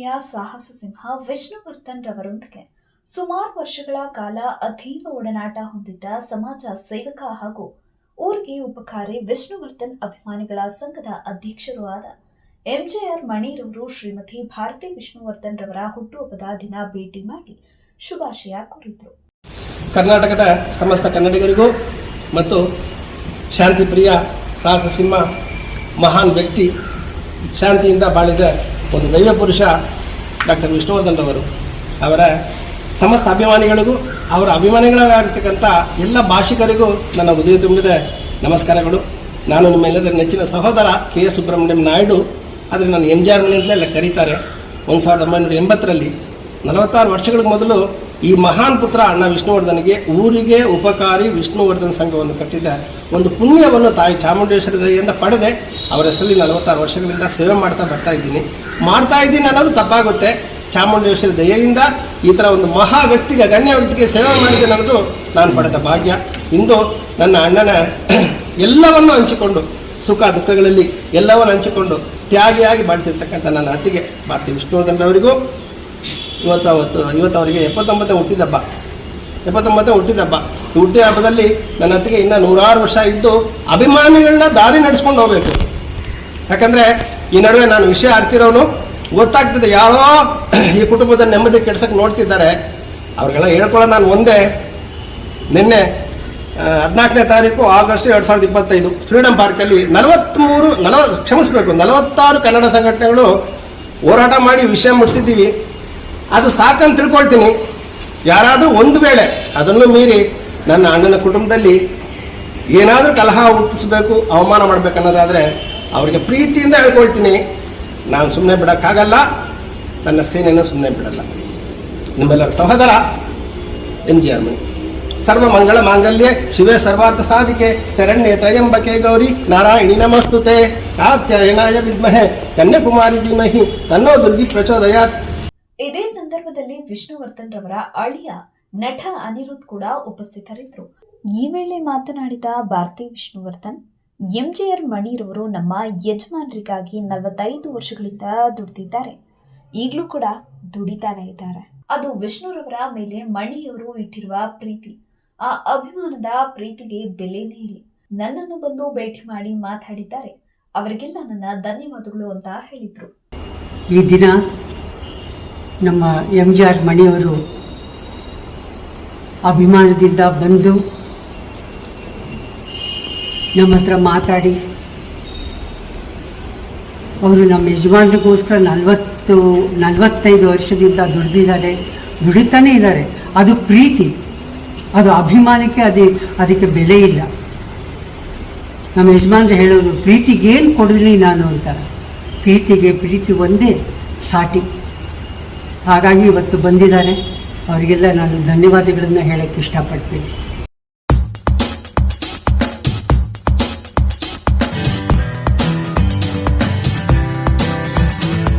ಪ್ರಿಯ ಸಾಹಸ ಸಿಂಹ ವಿಷ್ಣುವರ್ಧನ್ ರವರೊಂದಿಗೆ ಸುಮಾರು ವರ್ಷಗಳ ಕಾಲ ಅತೀವ ಒಡನಾಟ ಹೊಂದಿದ್ದ ಸಮಾಜ ಸೇವಕ ಹಾಗೂ ಊರಿಗೆ ಉಪಕಾರಿ ವಿಷ್ಣುವರ್ಧನ್ ಅಭಿಮಾನಿಗಳ ಸಂಘದ ಅಧ್ಯಕ್ಷರೂ ಆದ ಎಂಜೆಆರ್ ಮಣಿರವರು ಶ್ರೀಮತಿ ಭಾರತಿ ವಿಷ್ಣುವರ್ಧನ್ ರವರ ಹುಟ್ಟುಹಬ್ಬದ ದಿನ ಭೇಟಿ ಮಾಡಿ ಶುಭಾಶಯ ಕೋರಿದರು. ಕರ್ನಾಟಕದ ಸಮಸ್ತ ಕನ್ನಡಿಗರಿಗೂ ಮತ್ತು ಶಾಂತಿ ಪ್ರಿಯ ಸಾಹಸ ಸಿಂಹ ಮಹಾನ್ ವ್ಯಕ್ತಿ, ಶಾಂತಿಯಿಂದ ಬಾಳಿದ ಒಂದು ದೈವ ಪುರುಷ ಡಾಕ್ಟರ್ ವಿಷ್ಣುವರ್ಧನ್ ರವರು ಅವರ ಸಮಸ್ತ ಅಭಿಮಾನಿಗಳಿಗೂ ಅವರ ಅಭಿಮಾನಿಗಳಾಗಿರ್ತಕ್ಕಂಥ ಎಲ್ಲ ಭಾಷಿಕರಿಗೂ ನನ್ನ ಹೃದಯ ತುಂಬಿದ ನಮಸ್ಕಾರಗಳು. ನಾನು ನಿಮ್ಮೆಲ್ಲರ ನೆಚ್ಚಿನ ಸಹೋದರ ಕೆ.ಎಸ್. ಸುಬ್ರಹ್ಮಣ್ಯಂ ನಾಯ್ಡು, ಆದರೆ ನಾನು ಎಂಜೆಆರ್ ಮಣಿ ಅಂತಲೇ ಕರೀತಾರೆ. 1980ರಲ್ಲಿ 46 ವರ್ಷಗಳ ಮೊದಲು ಈ ಮಹಾನ್ ಪುತ್ರ ಅಣ್ಣ ವಿಷ್ಣುವರ್ಧನ್ಗೆ ಊರಿಗೆ ಉಪಕಾರಿ ವಿಷ್ಣುವರ್ಧನ್ ಸಂಘವನ್ನು ಕಟ್ಟಿದ್ದ ಒಂದು ಪುಣ್ಯವನ್ನು ತಾಯಿ ಚಾಮುಂಡೇಶ್ವರಿ ದಯೆಯಿಂದ ಪಡೆದೆ ಅವರ ಹೆಸರಲ್ಲಿ 46 ವರ್ಷಗಳಿಂದ ಸೇವೆ ಮಾಡ್ತಾ ಇದ್ದೀನಿ ಅನ್ನೋದು ತಪ್ಪಾಗುತ್ತೆ. ಚಾಮುಂಡೇಶ್ವರಿ ದಯೆಯಿಂದ ಈ ಥರ ಒಂದು ಮಹಾ ವ್ಯಕ್ತಿಗೆ, ಗಣ್ಯ ವ್ಯಕ್ತಿಗೆ ಸೇವೆ ಮಾಡಿದ್ದೇನೆ ಅನ್ನೋದು ನಾನು ಪಡೆದ ಭಾಗ್ಯ. ಇಂದು ನನ್ನ ಅಣ್ಣನ ಎಲ್ಲವನ್ನು ಹಂಚಿಕೊಂಡು, ಸುಖ ದುಃಖಗಳಲ್ಲಿ ಎಲ್ಲವನ್ನು ಹಂಚಿಕೊಂಡು ತ್ಯಾಗಿಯಾಗಿ ಬಾಳ್ತಿರ್ತಕ್ಕಂಥ ನನ್ನ ಅತ್ತಿಗೆ ಭಾರತಿ ವಿಷ್ಣುವರ್ಧನ್ ಅವರಿಗೂ ಇವತ್ತು ಅವರಿಗೆ 79ನೇ ಹುಟ್ಟಿದಬ್ಬ. ಈ ಹುಟ್ಟಿದ ಹಬ್ಬದಲ್ಲಿ ನನ್ನ ಅತ್ತಿಗೆ ಇನ್ನೂ 106 ವರ್ಷ ಇದ್ದು ಅಭಿಮಾನಿಗಳನ್ನ ದಾರಿ ನಡೆಸ್ಕೊಂಡು ಹೋಗಬೇಕು. ಯಾಕಂದರೆ ಈ ನಡುವೆ ನಾನು ವಿಷಯ ಅರ್ತಿರೋನು ಗೊತ್ತಾಗ್ತದೆ, ಯಾರೋ ಈ ಕುಟುಂಬದ ನೆಮ್ಮದಿ ಕೆಡ್ಸಕ್ಕೆ ನೋಡ್ತಿದ್ದಾರೆ. ಅವ್ರಿಗೆಲ್ಲ ಹೇಳ್ಕೊಳ್ಳೋದು ನಾನು ಒಂದೇ. ನಿನ್ನೆ 14ನೇ ತಾರೀಕು ಆಗಸ್ಟ್ 2025 ಫ್ರೀಡಮ್ ಪಾರ್ಕಲ್ಲಿ 46 ಕನ್ನಡ ಸಂಘಟನೆಗಳು ಹೋರಾಟ ಮಾಡಿ ವಿಷಯ ಮುಟ್ಟಿಸಿದ್ದೀವಿ. ಅದು ಸಾಕಂತ ತಿಳ್ಕೊಳ್ತೀನಿ. ಯಾರಾದರೂ ಒಂದು ವೇಳೆ ಅದನ್ನು ಮೀರಿ ನನ್ನ ಅಣ್ಣನ ಕುಟುಂಬದಲ್ಲಿ ಏನಾದರೂ ಕಲಹ ಹುಟ್ಟಿಸ್ಬೇಕು, ಅವಮಾನ ಮಾಡಬೇಕನ್ನೋದಾದರೆ ಅವರಿಗೆ ಪ್ರೀತಿಯಿಂದ ಹೇಳ್ಕೊಳ್ತೀನಿ, ನಾನು ಸುಮ್ಮನೆ ಬಿಡೋಕ್ಕಾಗಲ್ಲ, ನನ್ನ ಸೇನೆಯನ್ನು ಸುಮ್ಮನೆ ಬಿಡಲ್ಲ. ನಿಮ್ಮೆಲ್ಲರ ಸಹೋದರ ಎಂಜೆಆರ್ ಮಣಿ. ಸರ್ವ ಮಂಗಳ ಮಾಂಗಲ್ಯ ಶಿವೇ ಸರ್ವಾರ್ಥ ಸಾಧಿಕೆ ಶರಣ್ಯೆ ತ್ರಯಂಬಕೆ ಗೌರಿ ನಾರಾಯಣಿ ನಮಸ್ತುತೆ ಕಾತ್ಯಾಯನಾಯ ವಿದ್ಮಹೆ ಕನ್ಯಾಕುಮಾರಿ ಧೀಮಹಿ ತನ್ನೋ ದುರ್ಗಿ ಪ್ರಚೋದಯಾತ್. ಇದೇ ಸಂದರ್ಭದಲ್ಲಿ ವಿಷ್ಣುವರ್ಧನ್ ರವರ ಅಳಿಯ ನಟ ಅನಿರುದ್ಧ್ ಕೂಡ ಉಪಸ್ಥಿತರಿದ್ದರು. ಈ ವೇಳೆ ಮಾತನಾಡಿದ ಭಾರತಿ ವಿಷ್ಣುವರ್ಧನ್, ಎಂಜೆಆರ್ ಮಣಿರವರು ನಮ್ಮ ಯಜಮಾನರಿಗಾಗಿ 45 ವರ್ಷಗಳಿಂದ ದುಡಿದಿದ್ದಾರೆ, ಈಗಲೂ ಕೂಡ ದುಡಿತಾನೆ ಇದ್ದಾರೆ. ಅದು ವಿಷ್ಣುರವರ ಮೇಲೆ ಮಣಿಯವರು ಇಟ್ಟಿರುವ ಪ್ರೀತಿ, ಆ ಅಭಿಮಾನದ ಪ್ರೀತಿಗೆ ಬೆಲೆನೇ ಇಲ್ಲ. ನನ್ನನ್ನು ಬಂದು ಭೇಟಿ ಮಾಡಿ ಮಾತಾಡಿದ್ದಾರೆ, ಅವರಿಗೆಲ್ಲ ನನ್ನ ಧನ್ಯವಾದಗಳು ಅಂತ ಹೇಳಿದ್ರು. ಈ ದಿನ ನಮ್ಮ ಎಂಜೆಆರ್ ಮಣಿಯವರು ಅಭಿಮಾನದಿಂದ ಬಂದು ನಮ್ಮ ಹತ್ರ ಮಾತಾಡಿ, ಅವರು ನಮ್ಮ ಯಜಮಾನರಿಗೋಸ್ಕರ 45 ವರ್ಷದಿಂದ ದುಡಿತಾನೇ ಇದ್ದಾರೆ. ಅದು ಪ್ರೀತಿ, ಅದು ಅಭಿಮಾನಕ್ಕೆ, ಅದಕ್ಕೆ ಬೆಲೆ ಇಲ್ಲ. ನಮ್ಮ ಯಜಮಾನರು ಹೇಳೋದು, ಪ್ರೀತಿಗೇನು ಕೊಡಲಿ ನಾನು ಅಂತ. ಪ್ರೀತಿ ಒಂದೇ ಸಾಟಿ. ಹಾಗಾಗಿ ಇವತ್ತು ಬಂದಿದ್ದಾರೆ. ಅವರಿಗೆಲ್ಲ ನಾನು ಧನ್ಯವಾದಗಳನ್ನು ಹೇಳೋಕ್ಕೆ ಇಷ್ಟಪಡ್ತೀನಿ.